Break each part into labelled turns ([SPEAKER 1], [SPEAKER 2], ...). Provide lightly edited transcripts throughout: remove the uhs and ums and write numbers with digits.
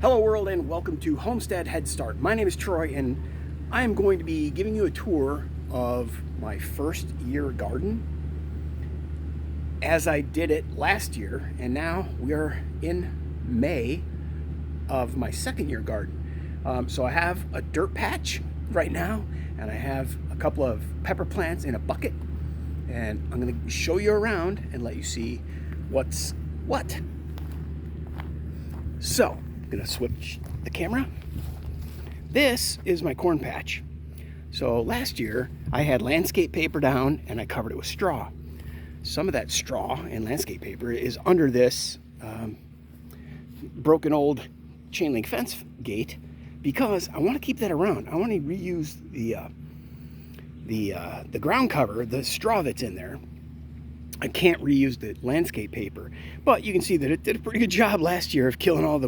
[SPEAKER 1] Hello world and welcome to Homestead Head Start. My name is Troy and I am going to be giving you a tour of my first year garden as I did it last year, and now we are in May of my second year garden. So I have a dirt patch right now and I have a couple of pepper plants in a bucket, and I'm going to show you around and let you see what's what. So I'm gonna switch the camera. This is my corn patch. So last year I had landscape paper down and I covered it with straw. Some of that straw and landscape paper is under this broken old chain link fence gate because I want to keep that around. I want to reuse the ground cover, the straw that's in there. I can't reuse the landscape paper, but you can see that it did a pretty good job last year of killing all the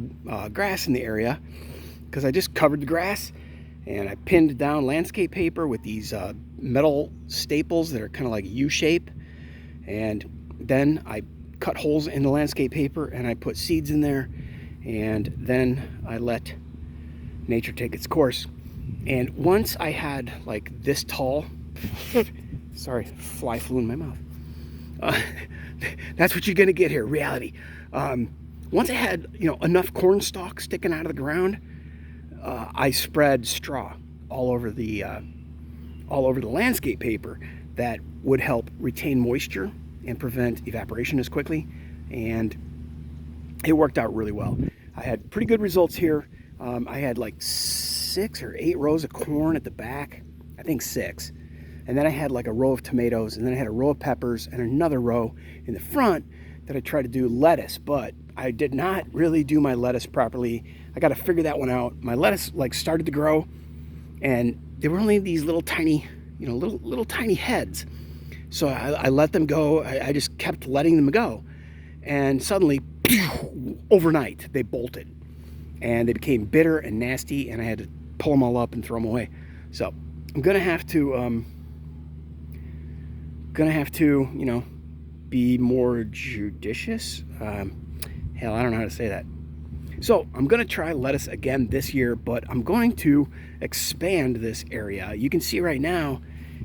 [SPEAKER 1] grass in the area, because I just covered the grass and I pinned down landscape paper with these metal staples that are kind of like U-shape, and then I cut holes in the landscape paper and I put seeds in there, and then I let nature take its course. And once I had like this tall sorry, fly flew in my mouth. That's what you're gonna get here, reality. Once I had enough corn stalks sticking out of the ground, I spread straw all over the landscape paper that would help retain moisture and prevent evaporation as quickly, and it worked out really well. I had pretty good results here. I had like 6 or 8 rows of corn at the back, I think 6. And then I had like a row of tomatoes, and then I had a row of peppers and another row in the front that I tried to do lettuce, but I did not really do my lettuce properly. I got to figure that one out. My lettuce like started to grow, and they were only these little tiny, little tiny heads. So I let them go. I just kept letting them go, and suddenly, overnight, they bolted, and they became bitter and nasty, and I had to pull them all up and throw them away. So I'm gonna have to be more judicious. Hell, I don't know how to say that. So I'm gonna try lettuce again this year, but I'm going to expand this area. You can see right now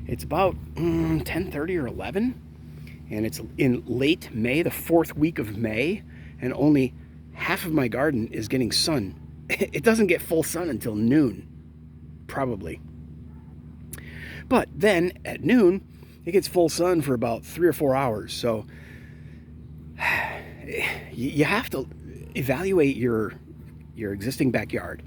[SPEAKER 1] it's about 10:30 or 11, and it's in late May, the 4th week of May, and only half of my garden is getting sun. It doesn't get full sun until noon, probably. But then at noon, it gets full sun for about 3 or 4 hours. So you have to evaluate your existing backyard.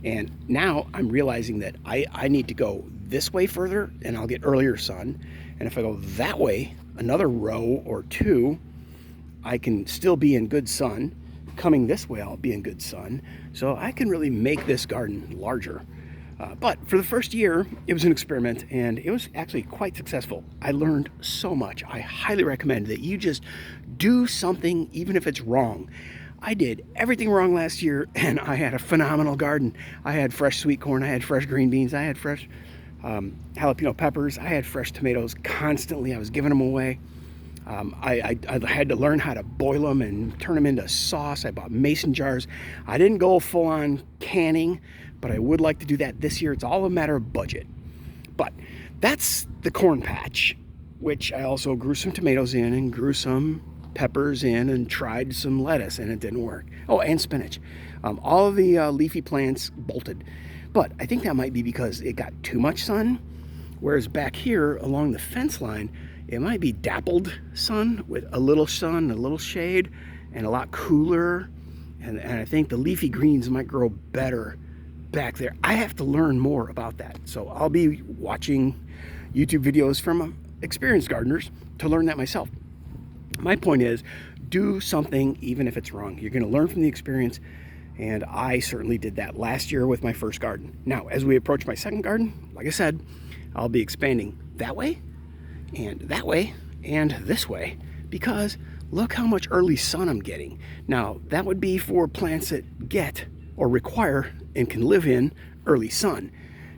[SPEAKER 1] And now I'm realizing that I need to go this way further and I'll get earlier sun. And if I go that way, another row or 2, I can still be in good sun. Coming this way, I'll be in good sun. So I can really make this garden larger. But for the first year, it was an experiment, and it was actually quite successful. I learned so much. I highly recommend that you just do something, even if it's wrong. I did everything wrong last year, and I had a phenomenal garden. I had fresh sweet corn, I had fresh green beans, I had fresh jalapeno peppers, I had fresh tomatoes constantly. I was giving them away. I had to learn how to boil them and turn them into sauce. I bought mason jars. I didn't go full on canning, but I would like to do that this year. It's all a matter of budget. But that's the corn patch, which I also grew some tomatoes in and grew some peppers in and tried some lettuce, and it didn't work. Oh, and spinach. All of the leafy plants bolted. But I think that might be because it got too much sun, whereas back here along the fence line, it might be dappled sun with a little sun, a little shade, and a lot cooler. And I think the leafy greens might grow better back there. I have to learn more about that. So I'll be watching YouTube videos from experienced gardeners to learn that myself. My point is, do something even if it's wrong. You're going to learn from the experience, and I certainly did that last year with my first garden. Now, as we approach my second garden, like I said, I'll be expanding that way and this way, because look how much early sun I'm getting. Now, that would be for plants that get or require and can live in early sun.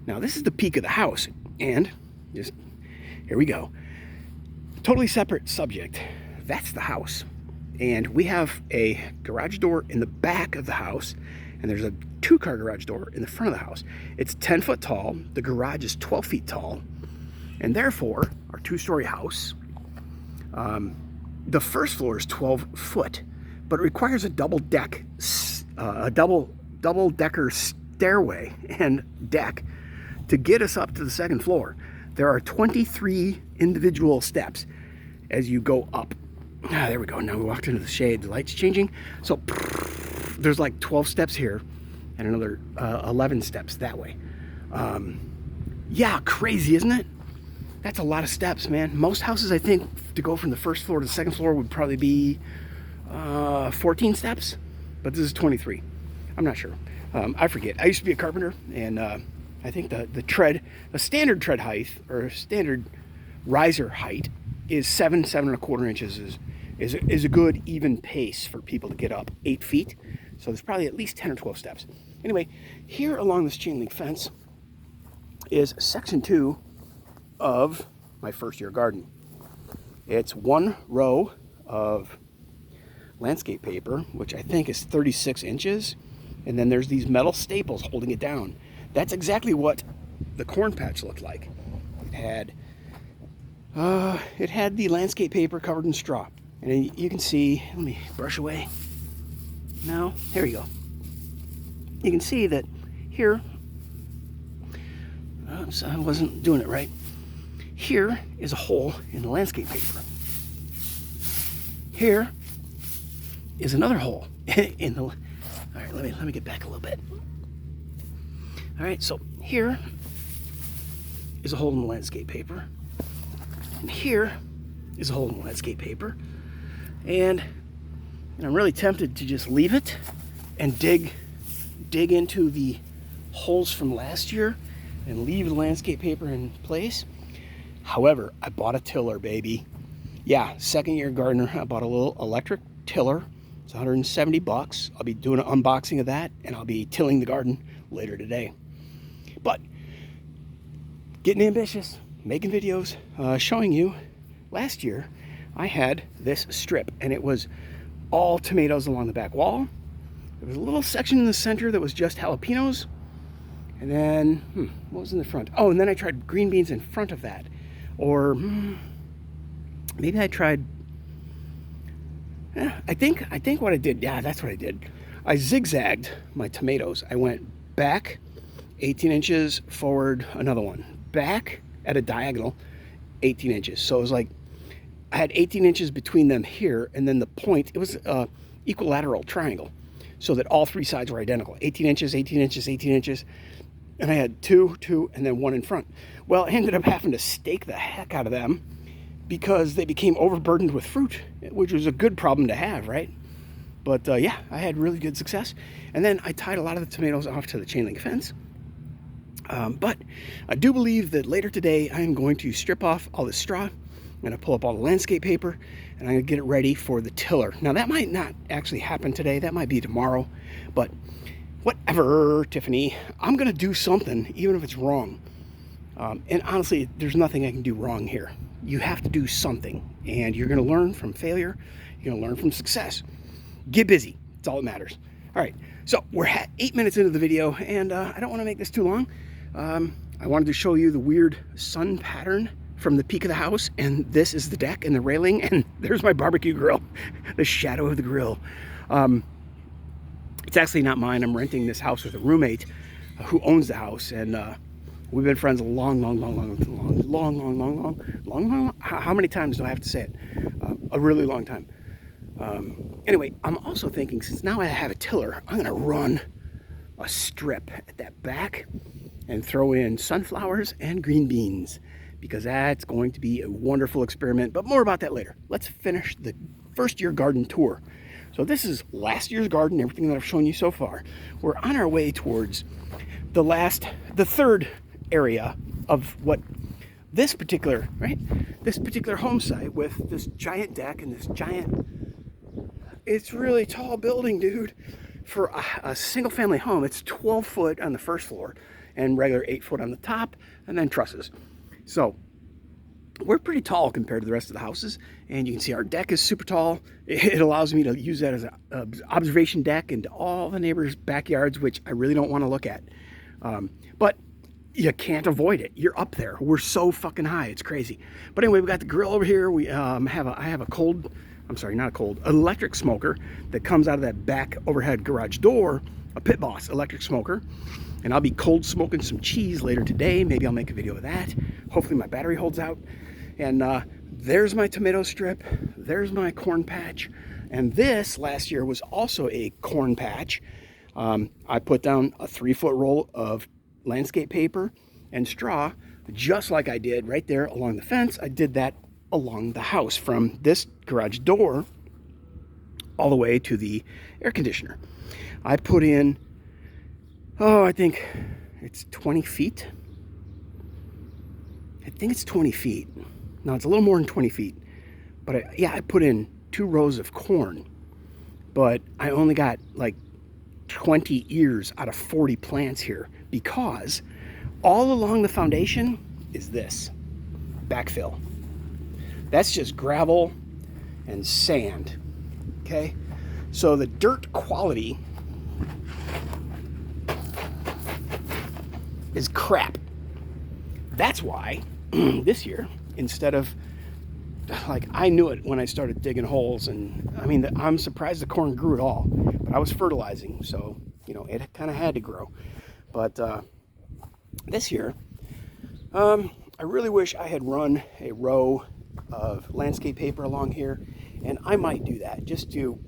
[SPEAKER 1] Now, this is the peak of the house, and just here we go. Totally separate subject. That's the house. And we have a garage door in the back of the house, and there's a 2-car garage door in the front of the house. It's 10 foot tall. The garage is 12 feet tall, and therefore our 2-story house, the first floor is 12 foot, but it requires a double decker stairway and deck to get us up to the second floor. There are 23 individual steps as you go up. There we go. Now we walked into the shade. The light's changing. So there's like 12 steps here and another 11 steps that way. Yeah, crazy, isn't it? That's a lot of steps, man. Most houses, I think, to go from the first floor to the second floor would probably be 14 steps, but this is 23. I'm not sure. I forget. I used to be a carpenter, and I think the standard tread height, or standard riser height, is 7.25 inches is a good even pace for people to get up 8 feet. So there's probably at least 10 or 12 steps. Anyway, here along this chain link fence is section 2 of my first year garden. It's 1 row of landscape paper, which I think is 36 inches. And then there's these metal staples holding it down. That's exactly what the corn patch looked like. It had the landscape paper covered in straw. And you can see, let me brush away. Now, here we go. You can see that here, oops, I wasn't doing it right. Here is a hole in the landscape paper. Here is another hole in the, all right, let me get back a little bit. All right, so here is a hole in the landscape paper. And here is a hole in the landscape paper. And I'm really tempted to just leave it and dig into the holes from last year and leave the landscape paper in place. However, I bought a tiller, baby. Yeah, second year gardener. I bought a little electric tiller. It's $170. I'll be doing an unboxing of that, and I'll be tilling the garden later today. But getting ambitious, making videos, showing you. Last year, I had this strip, and it was all tomatoes along the back wall. There was a little section in the center that was just jalapenos. And then, what was in the front? Oh, and then I tried green beans in front of that. Or maybe I tried, I think what I did, yeah, that's what I did. I zigzagged my tomatoes. I went back 18 inches, forward another one. Back at a diagonal, 18 inches. So it was like, I had 18 inches between them here, and then the point, it was an equilateral triangle, so that all 3 sides were identical. 18 inches, 18 inches, 18 inches. And I had 2, and then 1 in front. Well, I ended up having to stake the heck out of them because they became overburdened with fruit, which was a good problem to have, right? But yeah, I had really good success. And then I tied a lot of the tomatoes off to the chain link fence. But I do believe that later today, I am going to strip off all the straw. I'm going to pull up all the landscape paper, and I'm going to get it ready for the tiller. Now, that might not actually happen today. That might be tomorrow. But whatever, Tiffany. I'm going to do something, even if it's wrong. And honestly, there's nothing I can do wrong here. You have to do something, and you're going to learn from failure. You're going to learn from success. Get busy. That's all that matters. All right, so we're 8 minutes into the video, and I don't want to make this too long. I wanted to show you the weird sun pattern from the peak of the house, and this is the deck and the railing, and there's my barbecue grill, the shadow of the grill. It's actually not mine. I'm renting this house with a roommate who owns the house, and we've been friends a long. How many times do I have to say it? A really long time. Anyway, I'm also thinking, since now I have a tiller, I'm going to run a strip at that back and throw in sunflowers and green beans, because that's going to be a wonderful experiment. But more about that later. Let's finish the first year garden tour. So this is last year's garden, everything that I've shown you so far. We're on our way towards the third area of what this particular home site, with this giant deck and this giant, it's really tall building, dude. For a single family home, it's 12 foot on the first floor and regular 8 foot on the top, and then trusses. So we're pretty tall compared to the rest of the houses, and you can see our deck is super tall. It allows me to use that as an observation deck into all the neighbors' backyards, which I really don't want to look at. But you can't avoid it. You're up there. We're so fucking high. It's crazy. But anyway, we got the grill over here. I have a electric smoker that comes out of that back overhead garage door, a Pit Boss electric smoker. And I'll be cold smoking some cheese later today. Maybe I'll make a video of that. Hopefully my battery holds out. And there's my tomato strip. There's my corn patch. And this last year was also a corn patch. I put down a 3-foot roll of landscape paper and straw, just like I did right there along the fence. I did that along the house from this garage door all the way to the air conditioner. I put in, I think it's 20 feet. I think it's 20 feet. No, it's a little more than 20 feet. But I put in 2 rows of corn. But I only got like 20 ears out of 40 plants here, because all along the foundation is this backfill. That's just gravel and sand. Okay? So the dirt quality is crap. That's why this year, instead of, like, I knew it when I started digging holes, and I mean, I'm surprised the corn grew at all, but I was fertilizing, so, you know, it kind of had to grow. But this year, I really wish I had run a row of landscape paper along here, and I might do that just to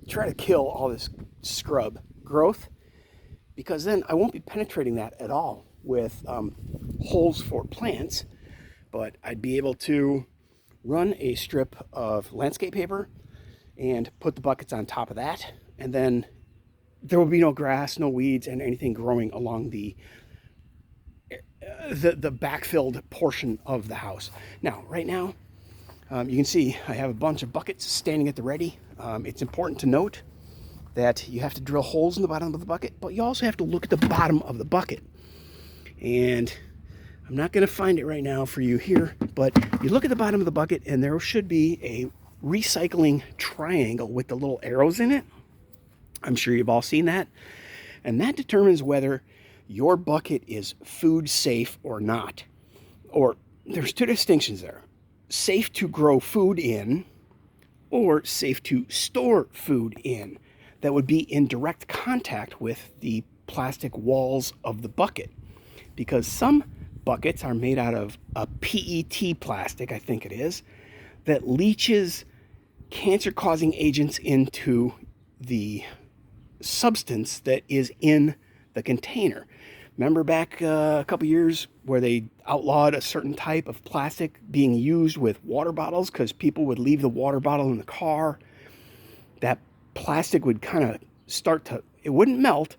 [SPEAKER 1] try to kill all this scrub growth, because then I won't be penetrating that at all with holes for plants, but I'd be able to run a strip of landscape paper and put the buckets on top of that, and then there will be no grass, no weeds, and anything growing along the backfilled portion of the house. Now, right now, you can see I have a bunch of buckets standing at the ready. It's important to note that you have to drill holes in the bottom of the bucket, but you also have to look at the bottom of the bucket. And I'm not going to find it right now for you here, but you look at the bottom of the bucket and there should be a recycling triangle with the little arrows in it. I'm sure you've all seen that. And that determines whether your bucket is food safe or not. Or there's 2 distinctions there. Safe to grow food in, or safe to store food in. That would be in direct contact with the plastic walls of the bucket. Because some buckets are made out of a PET plastic, I think it is, that leaches cancer-causing agents into the substance that is in the container. Remember back a couple years where they outlawed a certain type of plastic being used with water bottles because people would leave the water bottle in the car? That plastic would kind of start to, it wouldn't melt,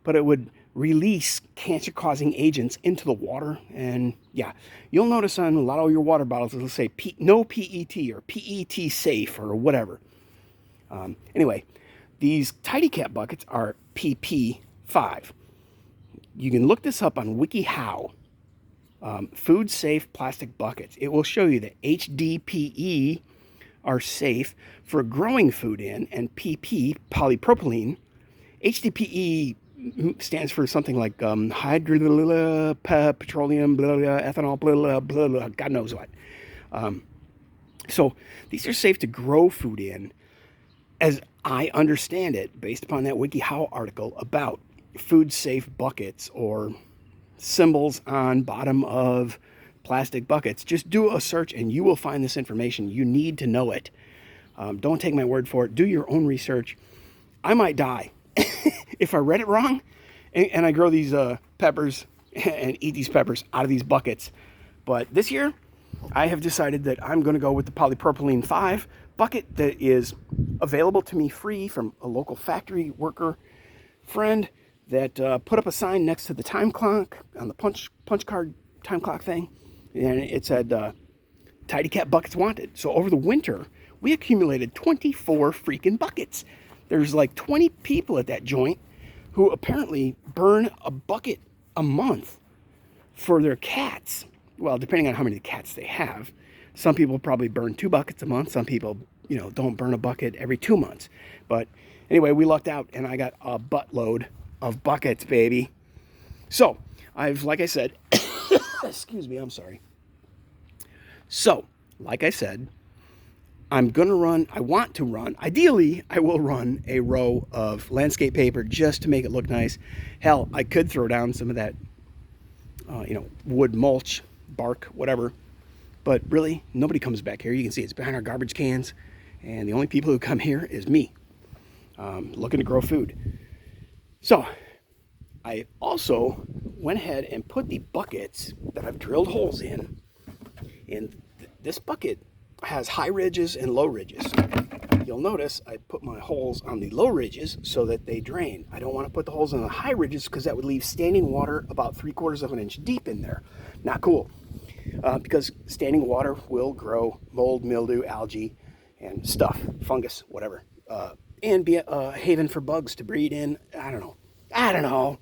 [SPEAKER 1] but it would release cancer-causing agents into the water. And yeah, you'll notice on a lot of your water bottles, it'll say no PET or PET safe or whatever. Anyway, these Tidy Cat buckets are PP5. You can look this up on WikiHow. Food safe plastic buckets. It will show you that HDPE are safe for growing food in, and PP, polypropylene, HDPE stands for something like petroleum, ethanol, God knows what. So these are safe to grow food in, as I understand it, based upon that WikiHow article about food safe buckets or symbols on bottom of plastic buckets. Just do a search and you will find this information. You need to know it. Don't take my word for it. Do your own research. I might die if I read it wrong and I grow these peppers and eat these peppers out of these buckets. But this year, I have decided that I'm going to go with the polypropylene 5 bucket that is available to me free from a local factory worker friend that put up a sign next to the time clock on the punch card time clock thing, and it said Tidy Cat buckets wanted. So over the winter, we accumulated 24 freaking buckets. There's like 20 people at that joint who apparently burn a bucket a month for their cats. well, depending on how many cats they have, some people probably burn 2 buckets a month. Some people, you know, don't burn a bucket every 2 months. But anyway, we lucked out and I got a buttload of buckets, baby. So I've, like I said, excuse me, I'm sorry. So, like I said, I'm going to run, I want to run, ideally, I will run a row of landscape paper just to make it look nice. Hell, I could throw down some of that, you know, wood mulch, bark, whatever. But really, nobody comes back here. You can see it's behind our garbage cans. And the only people who come here is me, looking to grow food. So, I also went ahead and put the buckets that I've drilled holes in. And this bucket has high ridges and low ridges. You'll notice I put my holes on the low ridges so that they drain. I don't want to put the holes on the high ridges because that would leave standing water about 3/4 of an inch deep in there. Not cool. Because standing water will grow mold, mildew, algae, and stuff, fungus, whatever. And be a haven for bugs to breed in. I don't know.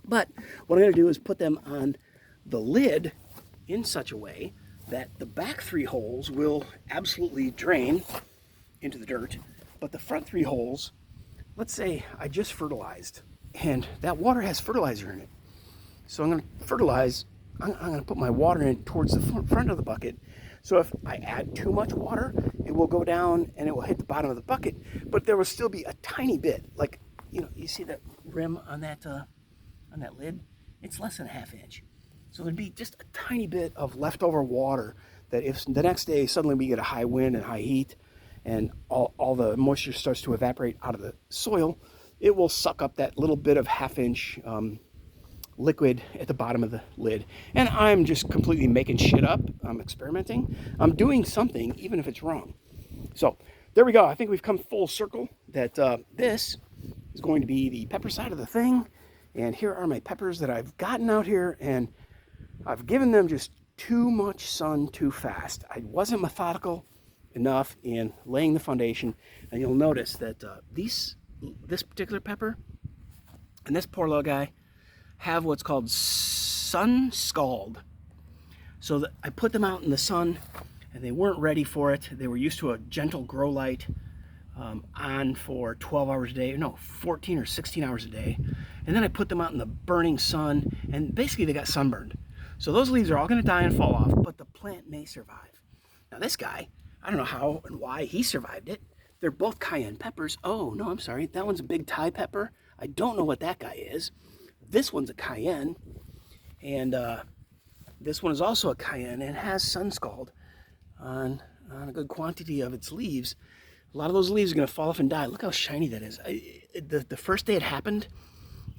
[SPEAKER 1] But what I'm going to do is put them on the lid in such a way that the back 3 holes will absolutely drain into the dirt, but the front 3 holes, let's say I just fertilized, and that water has fertilizer in it. So I'm going to fertilize, I'm going to put my water in towards the front of the bucket. So if I add too much water, it will go down and it will hit the bottom of the bucket, but there will still be a tiny bit, like, you know, you see that rim on that lid? It's less than a ½ inch. So there'd be just a tiny bit of leftover water that if the next day suddenly we get a high wind and high heat and all the moisture starts to evaporate out of the soil, it will suck up that little bit of ½ inch liquid at the bottom of the lid. And I'm just completely making shit up. I'm experimenting. I'm doing something, even if it's wrong. So there we go. I think we've come full circle that this is going to be the pepper side of the thing. And here are my peppers that I've gotten out here, and I've given them just too much sun too fast. I wasn't methodical enough in laying the foundation, and you'll notice that this particular pepper and this poor little guy have what's called sun scald. So that I put them out in the sun, and they weren't ready for it. They were used to a gentle grow light on for 12 hours a day, no, 14 or 16 hours a day. And then I put them out in the burning sun, and basically they got sunburned. So those leaves are all going to die and fall off, but the plant may survive. Now this guy, I don't know how and why he survived it. They're both cayenne peppers. Oh, no, I'm sorry. That one's a big Thai pepper. I don't know what that guy is. This one's a cayenne, and this one is also a cayenne and has sun scald on a good quantity of its leaves. A lot of those leaves are going to fall off and die. Look how shiny that is. The first day it happened,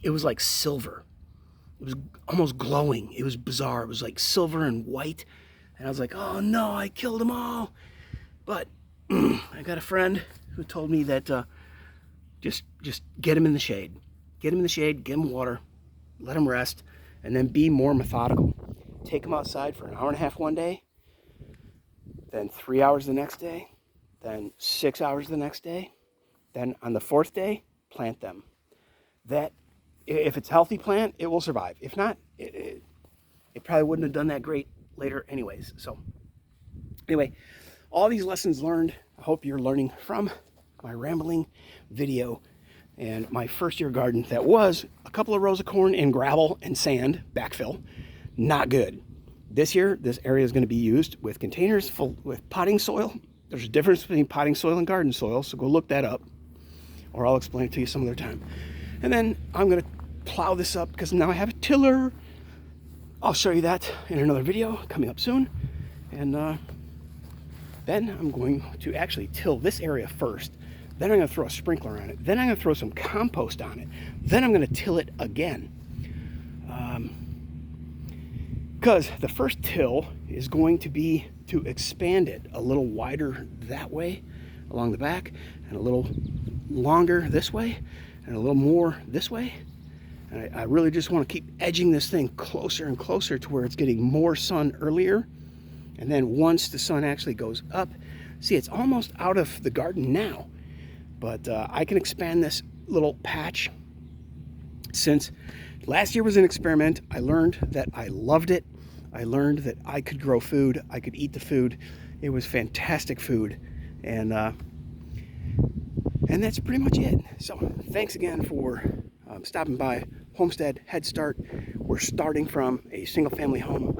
[SPEAKER 1] it was like silver. It was almost glowing. It was bizarre. It was like silver and white. And I was like, oh no, I killed them all. But I got a friend who told me that just get them in the shade. Get them in the shade, give them water, let them rest, and then be more methodical. Take them outside for an hour and a half one day, then 3 hours the next day, then 6 hours the next day. Then on the 4th day, plant them. That, if it's a healthy plant, it will survive. If not, it probably wouldn't have done that great later anyways. So anyway, all these lessons learned, I hope you're learning from my rambling video and my first year garden that was a couple of rows of corn in gravel and sand, backfill. Not good. This year, this area is going to be used with containers full with potting soil. There's a difference between potting soil and garden soil, so go look that up, or I'll explain it to you some other time. And then I'm going to plow this up because now I have a tiller. I'll show you that in another video coming up soon. And then I'm going to actually till this area first. Then I'm going to throw a sprinkler on it. Then I'm going to throw some compost on it. Then I'm going to till it again. Because the first till is going to be to expand it a little wider that way along the back, and a little longer this way, and a little more this way. And I really just want to keep edging this thing closer and closer to where it's getting more sun earlier. And then once the sun actually goes up, see, it's almost out of the garden now, but I can expand this little patch. Since last year was an experiment, I learned that I loved it. I learned that I could grow food, I could eat the food. It was fantastic food, and that's pretty much it. So thanks again for stopping by Homestead Head Start. We're starting from a single family home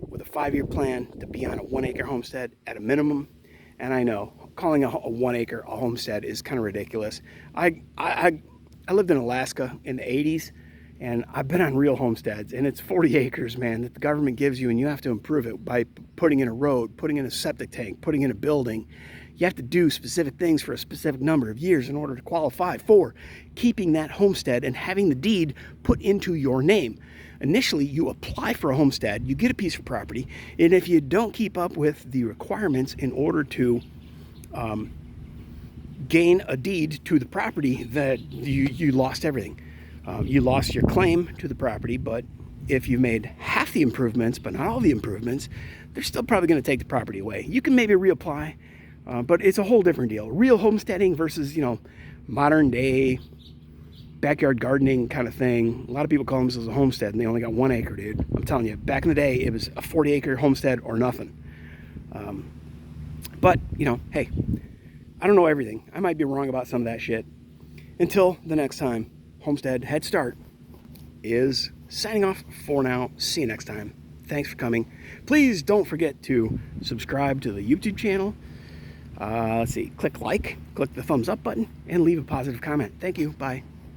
[SPEAKER 1] with a 5-year plan to be on a 1-acre homestead at a minimum. And I know calling a 1 acre a homestead is kind of ridiculous. I lived in Alaska in the 80s, and I've been on real homesteads, and it's 40 acres, man, that the government gives you, and you have to improve it by putting in a road, putting in a septic tank, putting in a building. You have to do specific things for a specific number of years in order to qualify for keeping that homestead and having the deed put into your name. Initially, you apply for a homestead, you get a piece of property, and if you don't keep up with the requirements in order to gain a deed to the property, that you lost everything. You lost your claim to the property, but if you made half the improvements, but not all the improvements, they're still probably going to take the property away. You can maybe reapply, but it's a whole different deal. Real homesteading versus, modern day backyard gardening kind of thing. A lot of people call themselves a homestead and they only got 1 acre, dude. I'm telling you, back in the day, it was a 40-acre homestead or nothing. But, hey, I don't know everything. I might be wrong about some of that shit. Until the next time, Homestead Head Start is signing off for now. See you next time. Thanks for coming. Please don't forget to subscribe to the YouTube channel. Let's see, click like, click the thumbs up button, and leave a positive comment. Thank you. Bye.